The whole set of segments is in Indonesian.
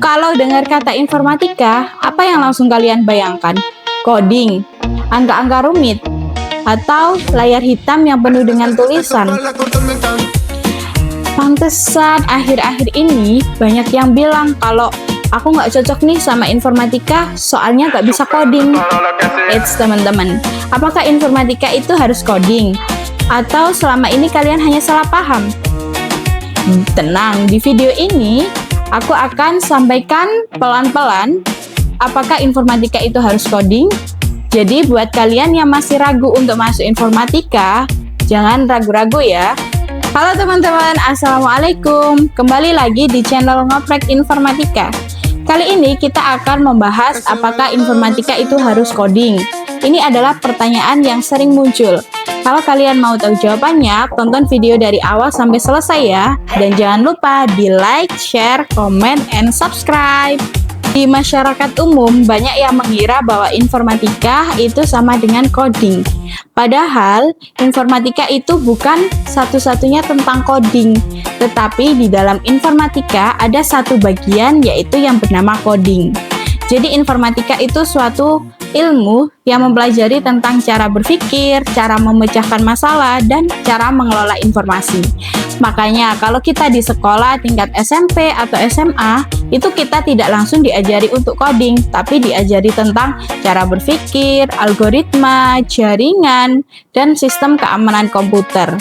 Kalau dengar kata informatika, apa yang langsung kalian bayangkan? Coding, angka-angka rumit, atau layar hitam yang penuh dengan tulisan? Pantesan akhir-akhir ini banyak yang bilang kalau aku nggak cocok nih sama informatika, soalnya nggak bisa coding. Eits teman-teman, apakah informatika itu harus coding? Atau selama ini kalian hanya salah paham? Tenang, di video ini aku akan sampaikan pelan-pelan apakah informatika itu harus coding. Jadi buat kalian yang masih ragu untuk masuk informatika, jangan ragu-ragu ya. Halo teman-teman, assalamualaikum. Kembali lagi di channel Ngoprek Informatika. Kali ini kita akan membahas apakah informatika itu harus coding. Ini adalah pertanyaan yang sering muncul. Kalau kalian mau tahu jawabannya, tonton video dari awal sampai selesai ya. Dan jangan lupa di like, share, comment, and subscribe. Di masyarakat umum, banyak yang mengira bahwa informatika itu sama dengan coding. Padahal, informatika itu bukan satu-satunya tentang coding. Tetapi di dalam informatika ada satu bagian yaitu yang bernama coding. Jadi informatika itu suatu ilmu yang mempelajari tentang cara berpikir, cara memecahkan masalah, dan cara mengelola informasi. Makanya kalau kita di sekolah tingkat SMP atau SMA, itu kita tidak langsung diajari untuk coding, tapi diajari tentang cara berpikir, algoritma, jaringan, dan sistem keamanan komputer.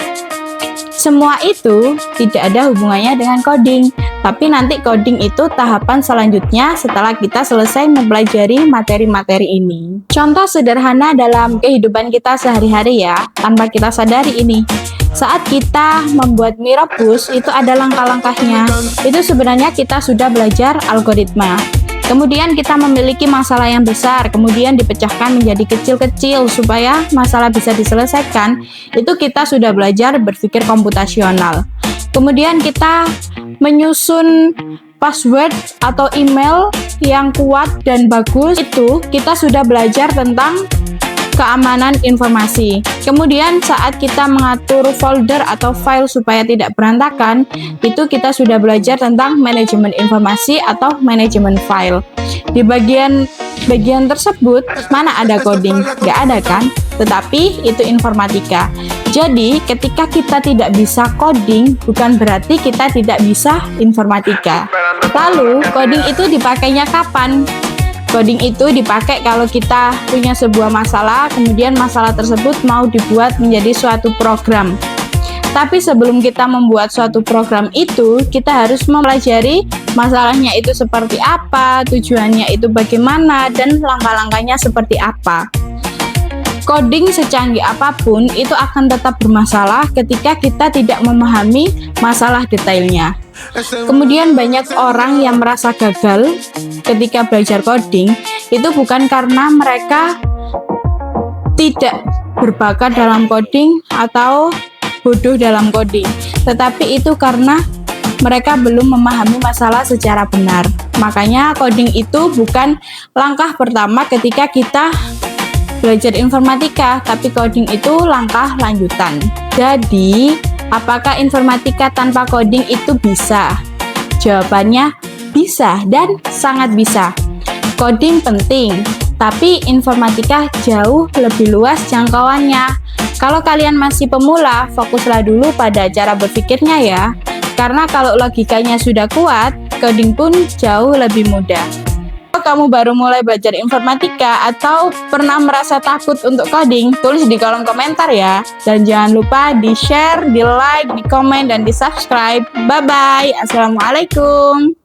Semua itu tidak ada hubungannya dengan coding, tapi nanti coding itu tahapan selanjutnya setelah kita selesai mempelajari materi-materi ini. Contoh sederhana dalam kehidupan kita sehari-hari ya, tanpa kita sadari ini. Saat kita membuat Mirobus, itu ada langkah-langkahnya. Itu sebenarnya kita sudah belajar algoritma. Kemudian kita memiliki masalah yang besar, kemudian dipecahkan menjadi kecil-kecil supaya masalah bisa diselesaikan. Itu kita sudah belajar berpikir komputasional. Kemudian kita menyusun password atau email yang kuat dan bagus. Itu kita sudah belajar tentang keamanan informasi. Kemudian saat kita mengatur folder atau file supaya tidak berantakan, itu kita sudah belajar tentang manajemen informasi atau manajemen file. Di bagian tersebut mana ada coding? Nggak ada kan? Tetapi itu informatika. Jadi ketika kita tidak bisa coding, bukan berarti kita tidak bisa informatika. Lalu coding itu dipakainya kapan? Coding itu dipakai kalau kita punya sebuah masalah, kemudian masalah tersebut mau dibuat menjadi suatu program. Tapi sebelum kita membuat suatu program itu, kita harus mempelajari masalahnya itu seperti apa, tujuannya itu bagaimana, dan langkah-langkahnya seperti apa. Coding secanggih apapun itu akan tetap bermasalah ketika kita tidak memahami masalah detailnya. Kemudian banyak orang yang merasa gagal ketika belajar coding, itu bukan karena mereka tidak berbakat dalam coding atau bodoh dalam coding, tetapi itu karena mereka belum memahami masalah secara benar. Makanya coding itu bukan langkah pertama ketika kita belajar informatika, tapi coding itu langkah lanjutan. Jadi, apakah informatika tanpa coding itu bisa? Jawabannya bisa dan sangat bisa. Coding penting, tapi informatika jauh lebih luas jangkauannya. Kalau kalian masih pemula, fokuslah dulu pada cara berpikirnya ya. Karena kalau logikanya sudah kuat, coding pun jauh lebih mudah. Kalau kamu baru mulai belajar informatika atau pernah merasa takut untuk coding, tulis di kolom komentar ya. Dan jangan lupa di share, di like, di komen, dan di subscribe. Bye-bye. Assalamualaikum.